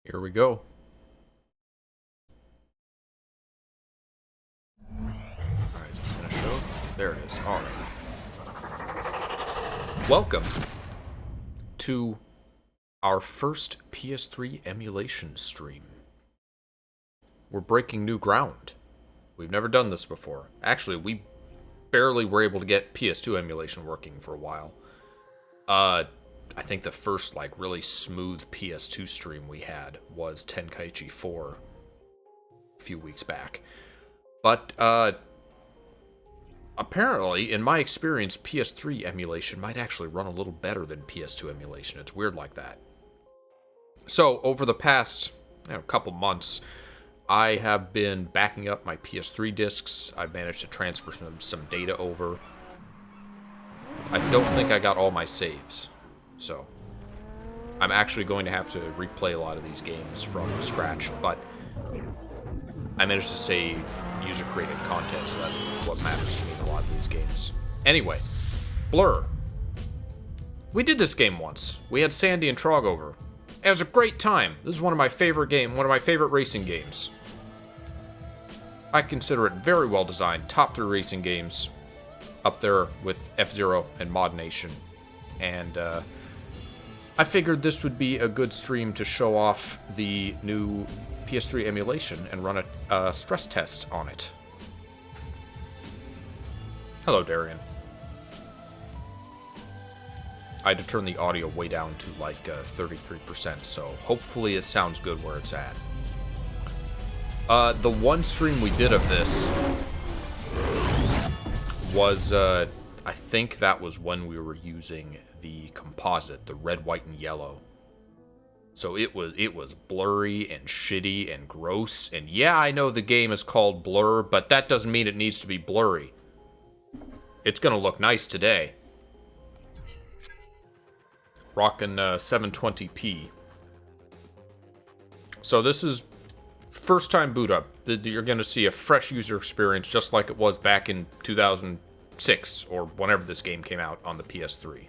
Here we go. Alright, it's gonna show. There it is. Alright. Welcome to our first PS3 emulation stream. We're breaking new ground. We've never done this before. Actually, we barely were able to get PS2 emulation working for a while. I think the first, really smooth PS2 stream we had was Tenkaichi 4 a few weeks back. But, apparently, in my experience, PS3 emulation might actually run a little better than PS2 emulation. It's weird like that. So, over the past couple months, I have been backing up my PS3 discs. I've managed to transfer some data over. I don't think I got all my saves. So, I'm actually going to have to replay a lot of these games from scratch, but I managed to save user-created content, so that's what matters to me in a lot of these games. Anyway, Blur. We did this game once. We had Sandy and Trog over. It was a great time. This is one of my favorite racing games. I consider it very well designed. Top 3 racing games. Up there with F-Zero and Mod Nation. And, I figured this would be a good stream to show off the new PS3 emulation and run a stress test on it. Hello, Darian. I had to turn the audio way down to 33%, so hopefully it sounds good where it's at. The one stream we did of this was, I think that was when we were using the composite, the red, white, and yellow. So it was blurry and shitty and gross. And yeah, I know the game is called Blur, but that doesn't mean it needs to be blurry. It's gonna look nice today. Rockin' 720p. So this is first time boot up. You're gonna see a fresh user experience just like it was back in 2006 or whenever this game came out on the PS3.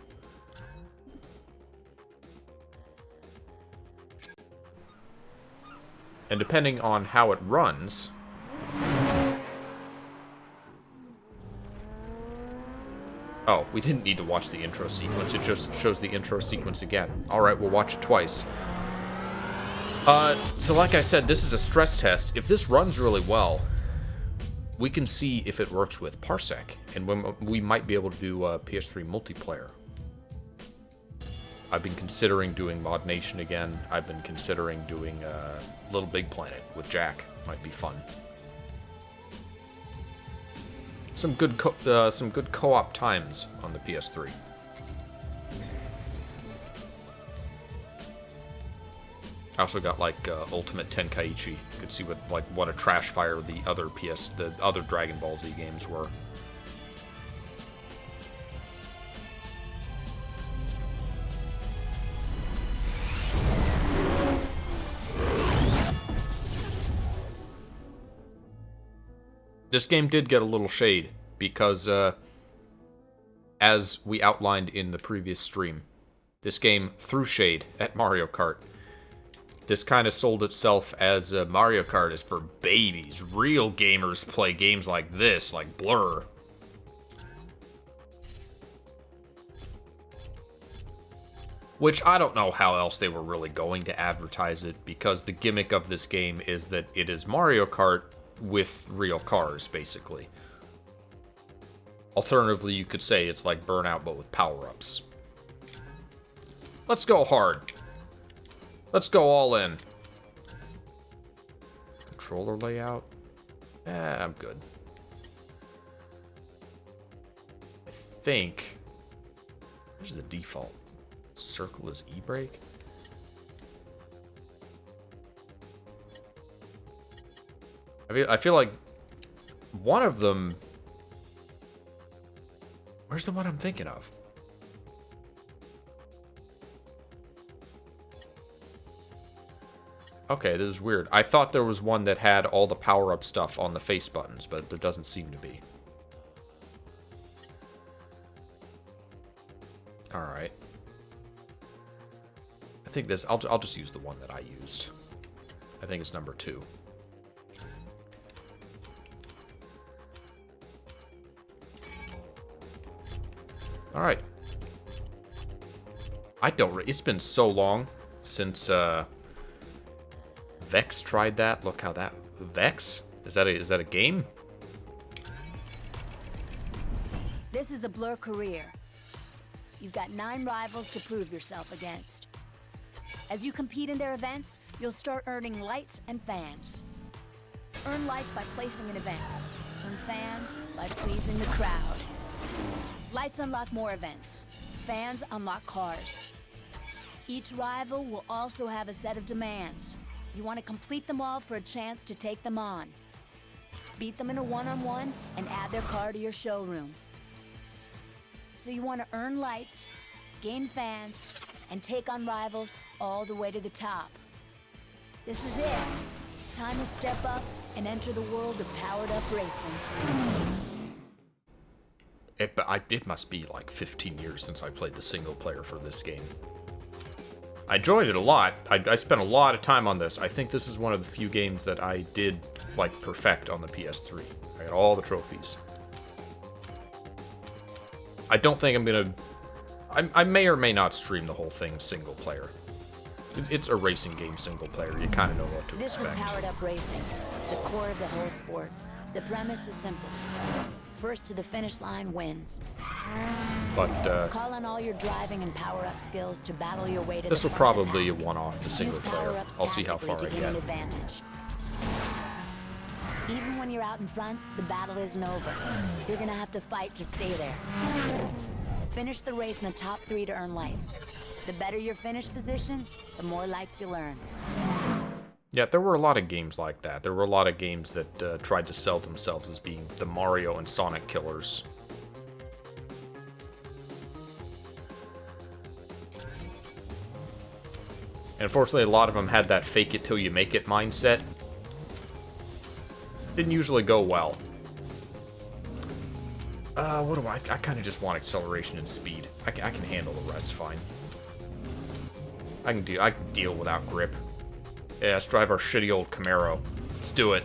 And depending on how it runs, oh, we didn't need to watch the intro sequence. It just shows the intro sequence again. Alright, we'll watch it twice. So like I said, this is a stress test. If this runs really well, we can see if it works with Parsec, and we might be able to do PS3 multiplayer. I've been considering doing Mod Nation again. I've been considering doing Little Big Planet with Jack. Might be fun. Some good co-op times on the PS3. I also got Ultimate Tenkaichi. You could see what a trash fire the other Dragon Ball Z games were. This game did get a little shade because, as we outlined in the previous stream, this game threw shade at Mario Kart. This kind of sold itself as Mario Kart is for babies. Real gamers play games like this, like Blur. Which I don't know how else they were really going to advertise it, because the gimmick of this game is that it is Mario Kart with real cars, basically. Alternatively, you could say it's like Burnout, but with power-ups. Let's go hard. Let's go all in. Controller layout? I'm good. I think... Where's the default? Circle is E-brake? I feel like one of them... Where's the one I'm thinking of? Okay, this is weird. I thought there was one that had all the power-up stuff on the face buttons, but there doesn't seem to be. Alright. I think this... I'll just use the one that I used. I think it's number 2. Alright. It's been so long since Vex tried that. Look how that... Vex? Is that a game? This is the Blur career. You've got 9 rivals to prove yourself against. As you compete in their events, you'll start earning lights and fans. Earn lights by placing in events. Earn fans by pleasing the crowd. Lights unlock more events. Fans unlock cars. Each rival will also have a set of demands. You want to complete them all for a chance to take them on. Beat them in a one-on-one and add their car to your showroom. So you want to earn lights, gain fans, and take on rivals all the way to the top. This is it. Time to step up and enter the world of powered-up racing. It must be like 15 years since I played the single player for this game. I enjoyed it a lot. I spent a lot of time on this. I think this is one of the few games that I did, like, perfect on the PS3. I got all the trophies. I don't think I'm gonna... I may or may not stream the whole thing single player. It's a racing game single player. You kind of know what to expect. This was powered-up racing, the core of the whole sport. The premise is simple. First to the finish line wins. But, call on all your driving and power-up skills to battle your way to this the will probably one-off the single Use player. power-ups I'll see how tactically far I to gain get. an advantage. Even when you're out in front, the battle isn't over. You're gonna have to fight to stay there. Finish the race in the top 3 to earn lights. The better your finish position, the more lights you'll earn. Yeah, there were a lot of games like that. There were a lot of games that tried to sell themselves as being the Mario and Sonic killers. And unfortunately, a lot of them had that fake it till you make it mindset. Didn't usually go well. What do I kind of just want acceleration and speed. I can handle the rest fine. I can deal without grip. Yeah, let's drive our shitty old Camaro. Let's do it.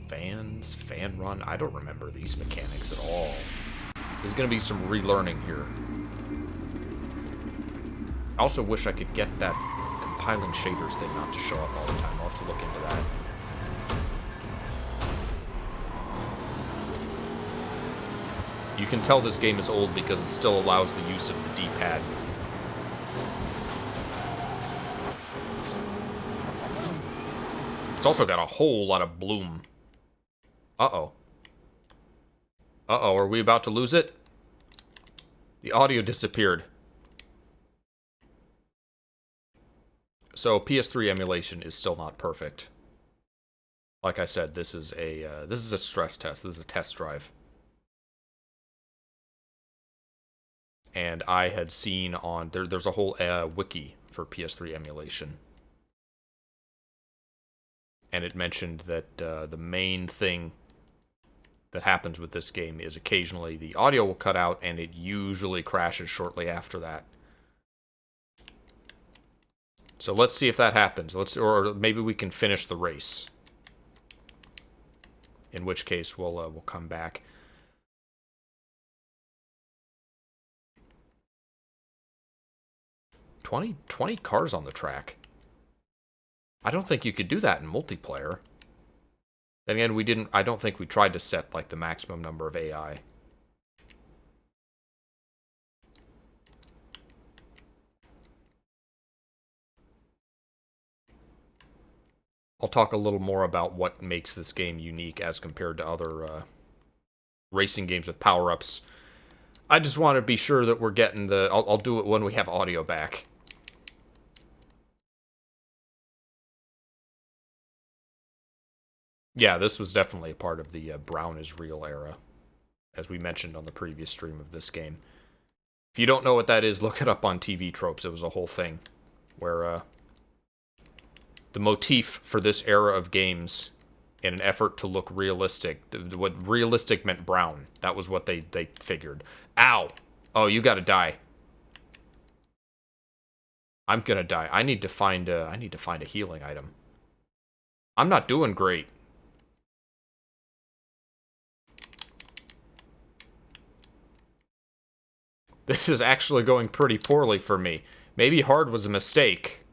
Fan run. I don't remember these mechanics at all. There's gonna be some relearning here. I also wish I could get that compiling shaders thing not to show up all the time. I'll have to look into that. You can tell this game is old because it still allows the use of the D-pad. It's also got a whole lot of bloom. Uh-oh. Uh-oh, are we about to lose it? The audio disappeared. So PS3 emulation is still not perfect. Like I said, this is a stress test. This is a test drive. And I had seen on there's a whole wiki for PS3 emulation, and it mentioned that the main thing that happens with this game is occasionally the audio will cut out, and it usually crashes shortly after that. So let's see if that happens. Or maybe we can finish the race. In which case we'll come back. Twenty cars on the track. I don't think you could do that in multiplayer. Then again, I don't think we tried to set like the maximum number of AI. I'll talk a little more about what makes this game unique as compared to other racing games with power-ups. I just want to be sure that we're getting the... I'll do it when we have audio back. Yeah, this was definitely a part of the Brown is Real era, as we mentioned on the previous stream of this game. If you don't know what that is, look it up on TV Tropes. It was a whole thing where the motif for this era of games, in an effort to look realistic, what realistic meant brown. That was what they figured. Ow! Oh, you gotta die. I'm gonna die. I need to find a healing item. I'm not doing great. This is actually going pretty poorly for me. Maybe hard was a mistake.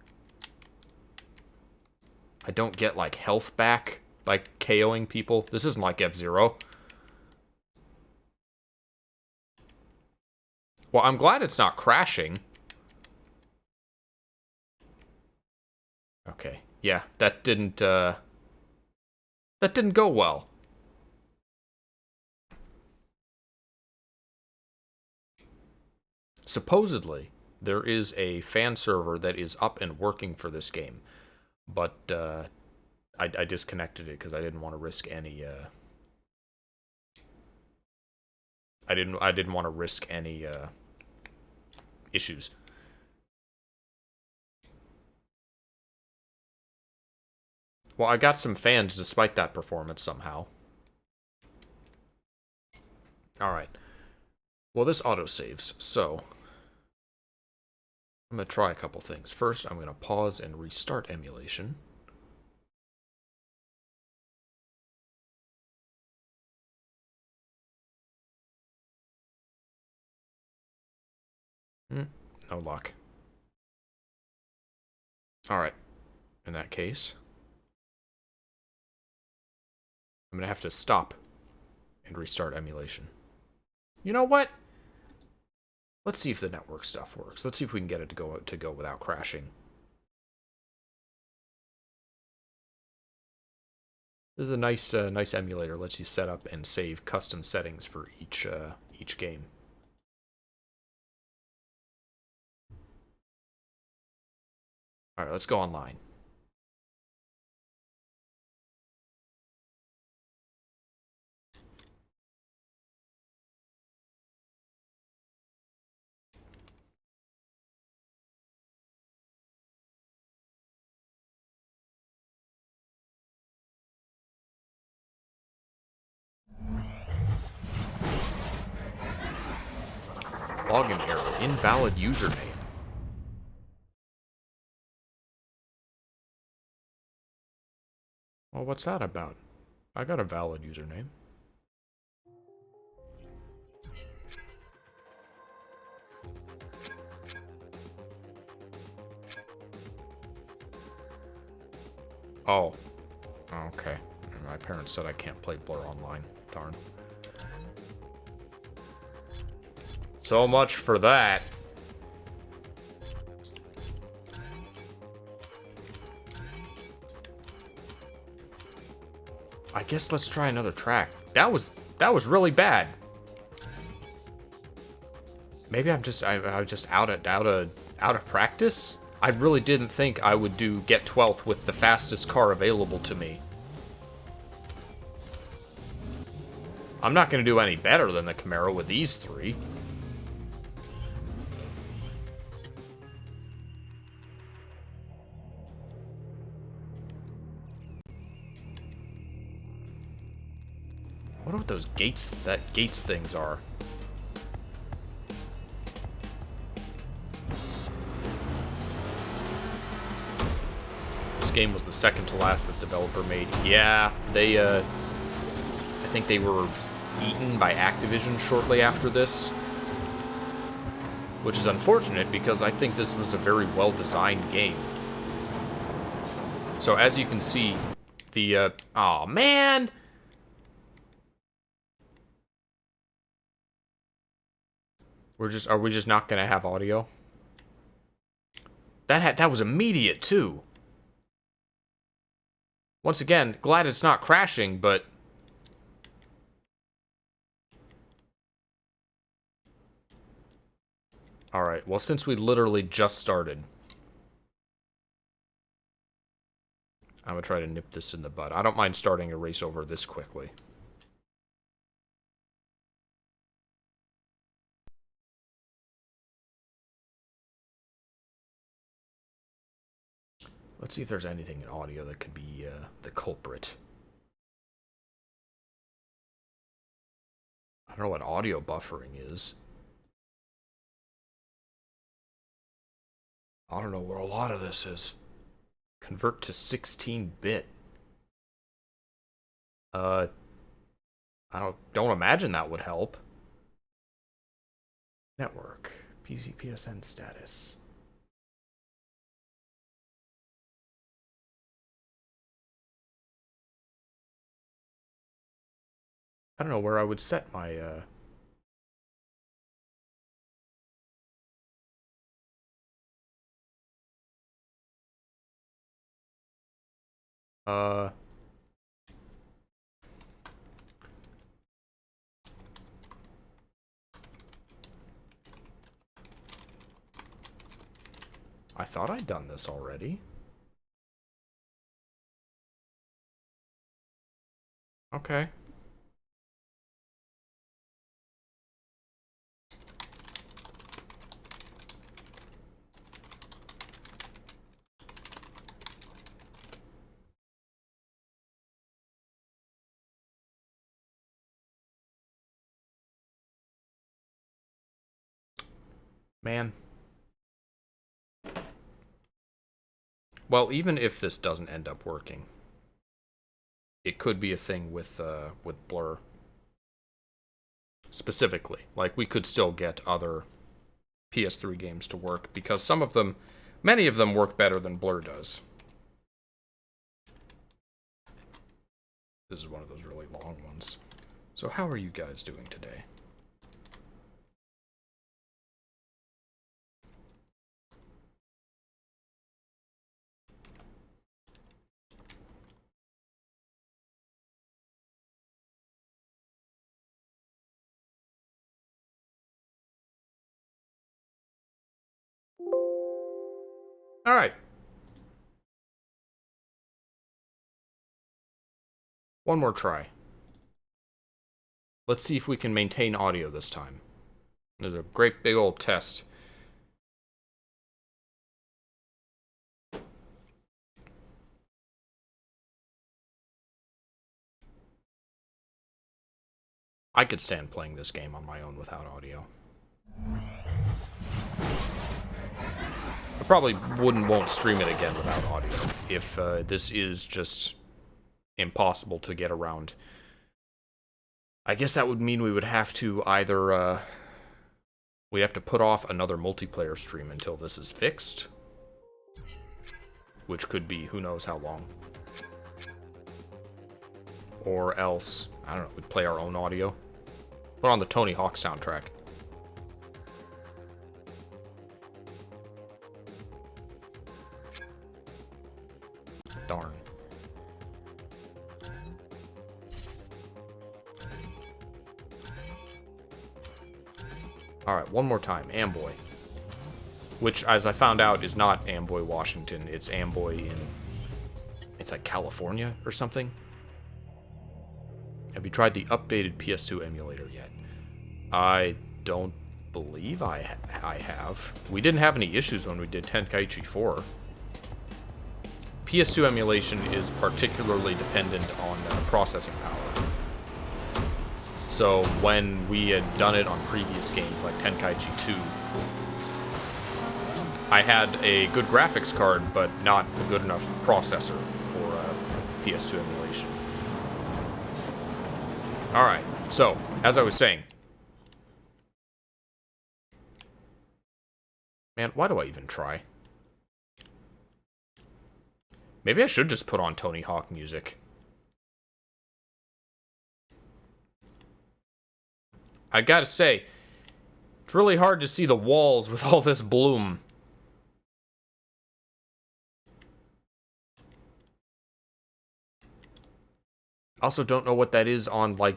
I don't get, like, health back by KOing people. This isn't like F-Zero. Well, I'm glad it's not crashing. Okay. Yeah, that didn't go well. Supposedly, there is a fan server that is up and working for this game, but I disconnected it because I didn't want to risk any. I didn't want to risk any issues. Well, I got some fans despite that performance somehow. All right. Well, this autosaves, so I'm going to try a couple things. First, I'm going to pause and restart emulation. No luck. Alright. In that case, I'm going to have to stop and restart emulation. You know what? Let's see if the network stuff works. Let's see if we can get it to go without crashing. This is a nice emulator. Lets you set up and save custom settings for each game. All right, let's go online. Login error. Invalid username. Well, what's that about? I got a valid username. Oh. Okay. My parents said I can't play Blur online. Darn. So much for that. I guess let's try another track. That was really bad. Maybe I'm just out of practice. I really didn't think I would get 12th with the fastest car available to me. I'm not going to do any better than the Camaro with these three. I wonder what those gates things are. This game was the second to last this developer made. Yeah, they I think they were eaten by Activision shortly after this, which is unfortunate because I think this was a very well-designed game. So as you can see, the oh man. Are we just not gonna have audio? That was immediate too. Once again, glad it's not crashing, but all right. Well, since we literally just started, I'm gonna try to nip this in the bud. I don't mind starting a race over this quickly. Let's see if there's anything in audio that could be the culprit. I don't know what audio buffering is. I don't know what a lot of this is. Convert to 16-bit. I don't imagine that would help. Network. PZPSN status. I don't know where I would set my, I thought I'd done this already. Okay. Man. Well, even if this doesn't end up working, it could be a thing with Blur. Specifically. Like, we could still get other PS3 games to work, because some of them, many of them work better than Blur does. This is one of those really long ones. So how are you guys doing today? All right. One more try. Let's see if we can maintain audio this time. There's a great big old test. I could stand playing this game on my own without audio. I probably won't stream it again without audio if this is just impossible to get around. I guess that would mean we would have to either we'd have to put off another multiplayer stream until this is fixed, which could be who knows how long. Or else, I don't know, we'd play our own audio. Put on the Tony Hawk soundtrack. Darn. Alright, one more time. Amboy. Which, as I found out, is not Amboy, Washington. It's Amboy in... It's like California or something? Have you tried the updated PS2 emulator yet? I don't believe I have. We didn't have any issues when we did Tenkaichi 4. PS2 emulation is particularly dependent on processing power. So when we had done it on previous games like Tenkaichi 2, I had a good graphics card, but not a good enough processor for PS2 emulation. Alright, so, as I was saying. Man, why do I even try? Maybe I should just put on Tony Hawk music. I gotta say, it's really hard to see the walls with all this bloom. Also don't know what that is on, like,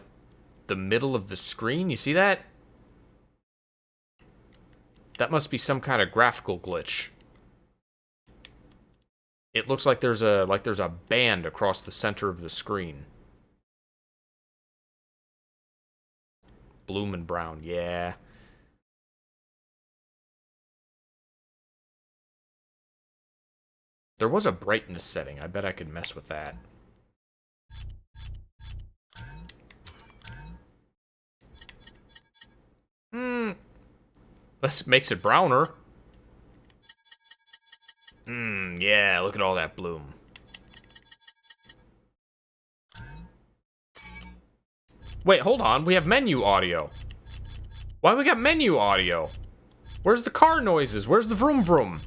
the middle of the screen. You see that? That must be some kind of graphical glitch. It looks like there's a band across the center of the screen. Bloom and brown, yeah. There was a brightness setting. I bet I could mess with that. This makes it browner. Yeah, look at all that bloom. Wait, hold on. We have menu audio. Why we got menu audio? Where's the car noises? Where's the vroom vroom?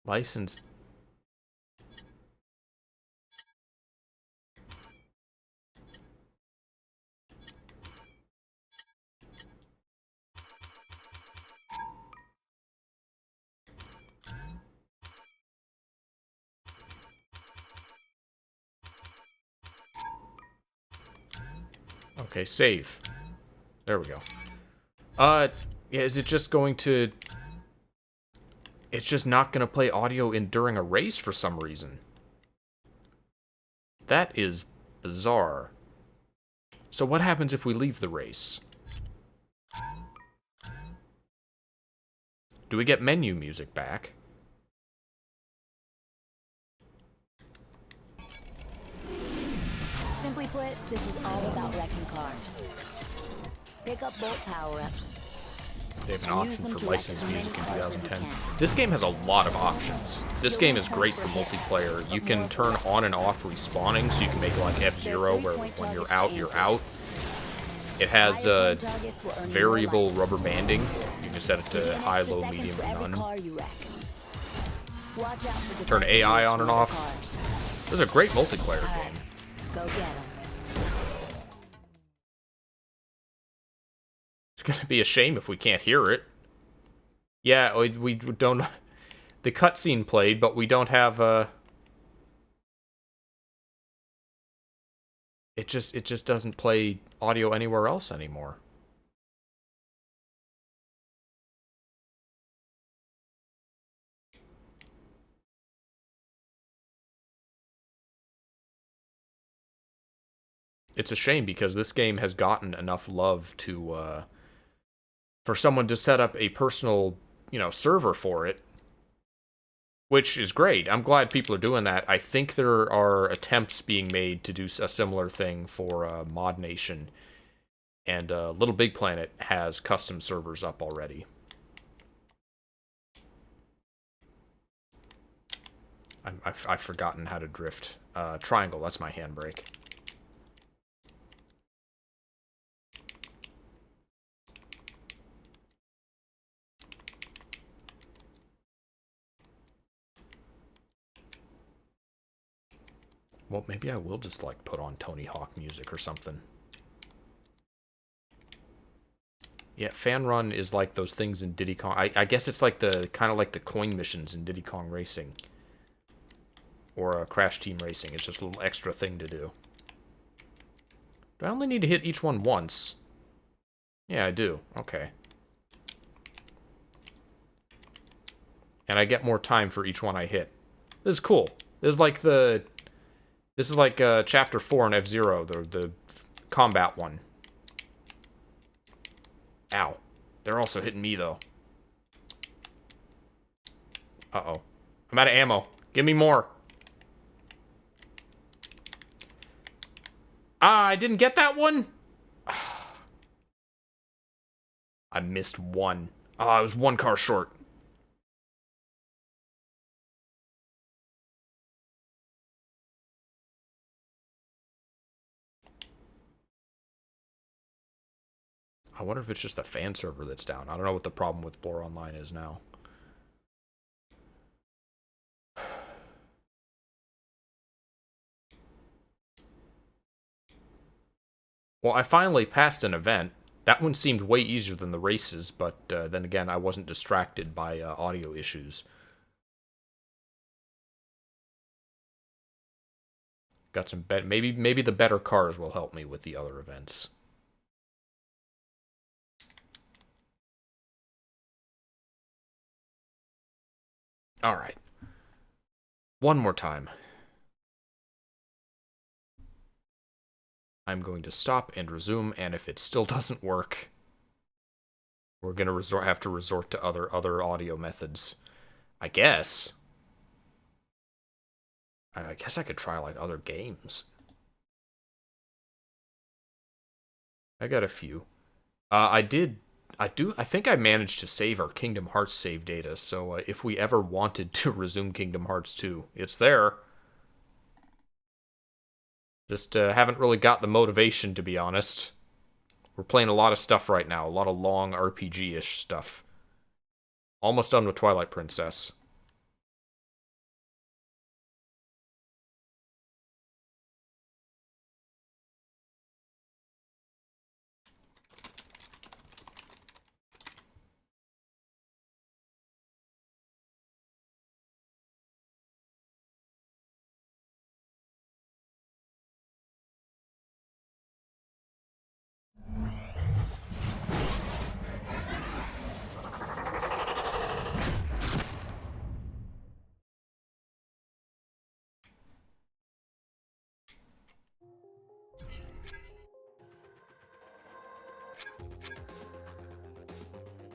License. Okay, save. There we go. Yeah, is it just going to... It's just not going to play audio in during a race for some reason. That is bizarre. So what happens if we leave the race? Do we get menu music back? Simply put, this is all about wrecking cars. Pick up bolt power-ups. They have an option for licensed music in 2010. This game has a lot of options. This game is great for multiplayer. You can turn on and off respawning, so you can make it like F-Zero, where when you're out, you're out. It has variable rubber banding. You can set it to high, low, medium, or none. Turn AI on and off. This is a great multiplayer game. Go get 'em. It's gonna be a shame if we can't hear it. Yeah, we don't... The cutscene played, but we don't have, It just doesn't play audio anywhere else anymore. It's a shame because this game has gotten enough love to, for someone to set up a personal, server for it, which is great. I'm glad people are doing that. I think there are attempts being made to do a similar thing for Mod Nation, and Little Big Planet has custom servers up already. I've forgotten how to drift. Triangle, that's my handbrake. Well, maybe I will just, put on Tony Hawk music or something. Yeah, Fan Run is like those things in Diddy Kong. I guess it's like kind of like the coin missions in Diddy Kong Racing. Or Crash Team Racing. It's just a little extra thing to do. Do I only need to hit each one once? Yeah, I do. Okay. And I get more time for each one I hit. This is cool. This is like Chapter 4 in F-Zero, the combat one. Ow. They're also hitting me, though. Uh-oh. I'm out of ammo. Give me more. Ah, I didn't get that one? I missed one. I was one car short. I wonder if it's just a fan server that's down. I don't know what the problem with Blur Online is now. Well, I finally passed an event. That one seemed way easier than the races, but then again, I wasn't distracted by audio issues. Got some maybe the better cars will help me with the other events. All right. One more time. I'm going to stop and resume, and if it still doesn't work, we're going to have to resort to other audio methods. I guess. I guess I could try, other games. I got a few. I think I managed to save our Kingdom Hearts save data, so if we ever wanted to resume Kingdom Hearts 2, it's there. Just haven't really got the motivation, to be honest. We're playing a lot of stuff right now, a lot of long RPG-ish stuff. Almost done with Twilight Princess.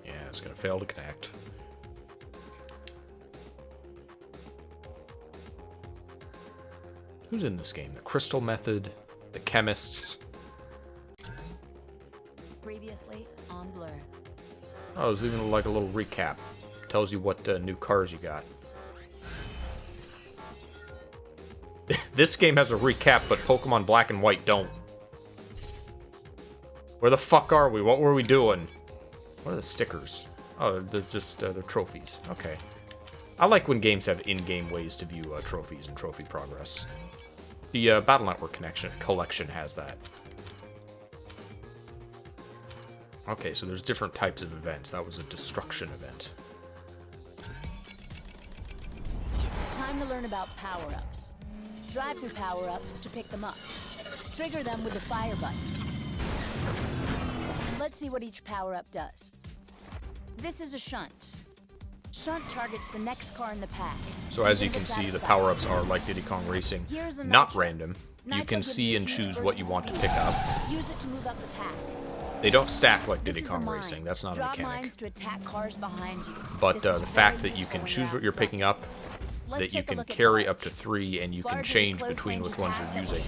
Yeah, it's gonna fail to connect. Who's in this game? The Crystal Method, the Chemists. Previously on Blur. Oh, there's even like a little recap. Tells you what new cars you got. This game has a recap, but Pokemon Black and White don't. Where the fuck are we? What were we doing? What are the stickers? Oh, they're just they're trophies. Okay. I like when games have in-game ways to view trophies and trophy progress. The Battle Network collection has that. Okay, so there's different types of events. That was a destruction event. Time to learn about power-ups. Drive through power-ups to pick them up. Trigger them with the fire button. Let's see what each power-up does. This is a shunt. Shunt targets the next car in the pack. So as you can see, the power-ups are like Diddy Kong Racing, not random. You can see and choose what you want to pick up. Use it to move up the pack. They don't stack like Diddy Kong Racing. That's not a mechanic. To attack cars behind you. But the fact that you can choose what you're picking up, that you can carry up to 3, and you can change between which ones you're using,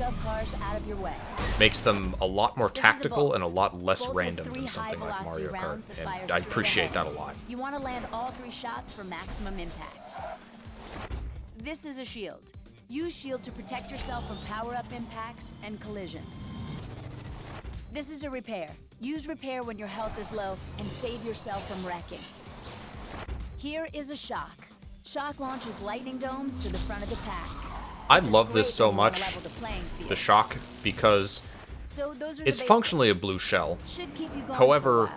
makes them a lot more tactical and a lot less random than something like Mario Kart. And I appreciate that a lot. You want to land all 3 shots for maximum impact. This is a shield. Use shield to protect yourself from power-up impacts and collisions. This is a repair. Use repair when your health is low and save yourself from wrecking. Here is a shock. Shock launches lightning domes to the front of the pack. I love this so much, the shock, because it's functionally a blue shell. However,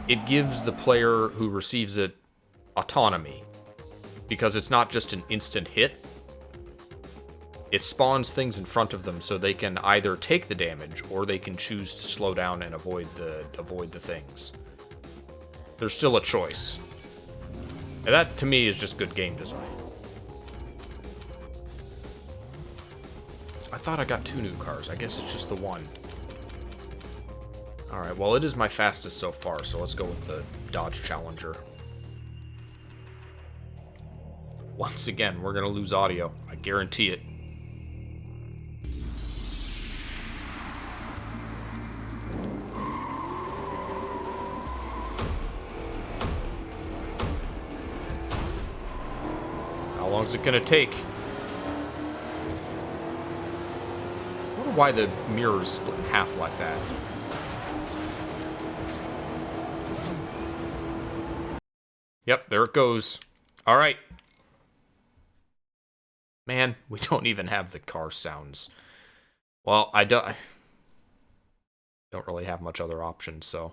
it gives the player who receives it autonomy, because it's not just an instant hit. It spawns things in front of them so they can either take the damage or they can choose to slow down and avoid the things. There's still a choice. And that, to me, is just good game design. I thought I got 2 new cars. I guess it's just the one. Alright, well, it is my fastest so far, so let's go with the Dodge Challenger. Once again, we're going to lose audio. I guarantee it. How long is it gonna take? I wonder why the mirrors split in half like that. Yep, there it goes. Alright. Man, we don't even have the car sounds. Well, I don't really have much other options, so...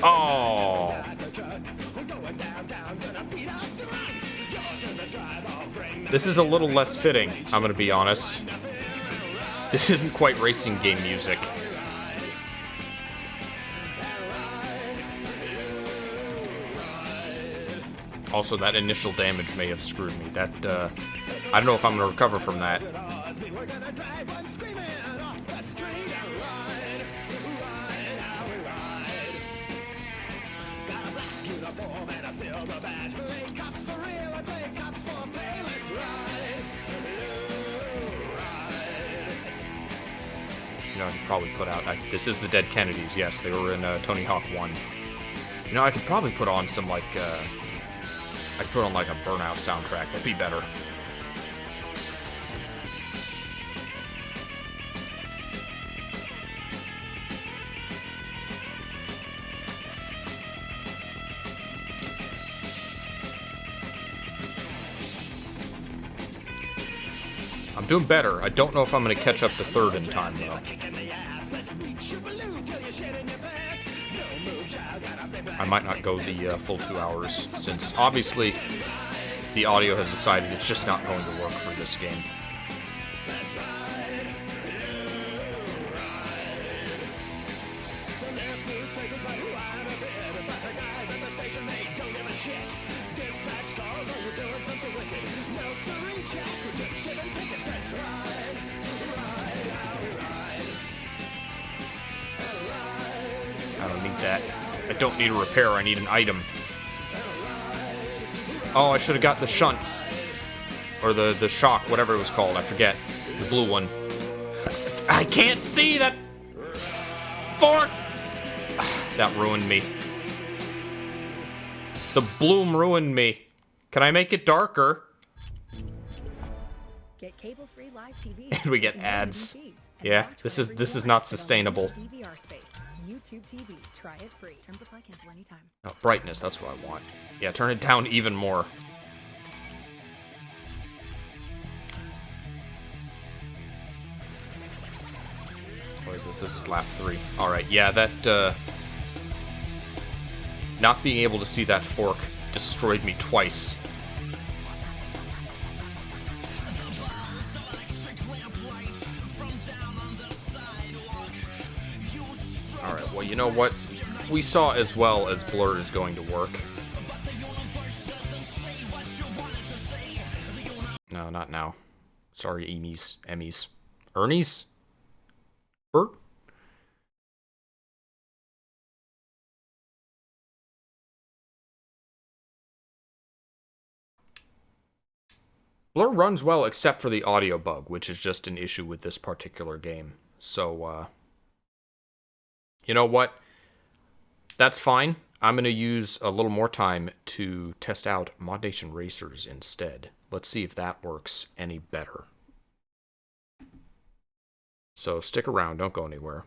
Oh. This is a little less fitting, I'm gonna be honest. This isn't quite racing game music. Also, that initial damage may have screwed me. That, I don't know if I'm gonna recover from that. You know, I could probably put out... this is the Dead Kennedys, yes. They were in Tony Hawk 1. You know, I could probably put on some, like, I could put on, like, a Burnout soundtrack. That'd be better. I'm doing better. I don't know if I'm going to catch up to third in time, though. I might not go the full 2 hours, since obviously the audio has decided it's just not going to work for this game. I don't need that. I don't need a repair, I need an item. Oh, I should have got the shunt. Or the shock, whatever it was called, I forget. The blue one. I can't see that fork! That ruined me. The bloom ruined me. Can I make it darker? Get cable-free live TV. And we get ads. Yeah, this is not sustainable. YouTube TV. Try it free. Terms apply. Cancel anytime. Oh, brightness, that's what I want. Yeah, turn it down even more. What is this? This is lap 3. Alright, yeah, that, not being able to see that fork destroyed me twice. Alright, well, you know what? We saw as well as Blur is going to work. No, not now. Sorry, Emmys. Ernie's? Bert? Blur runs well except for the audio bug, which is just an issue with this particular game. So, you know what? That's fine. I'm going to use a little more time to test out Mod Nation Racers instead. Let's see if that works any better. So stick around, don't go anywhere.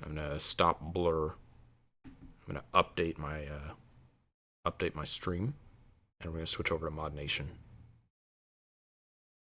I'm going to stop Blur. I'm going to update my stream, and we're going to switch over to Mod Nation.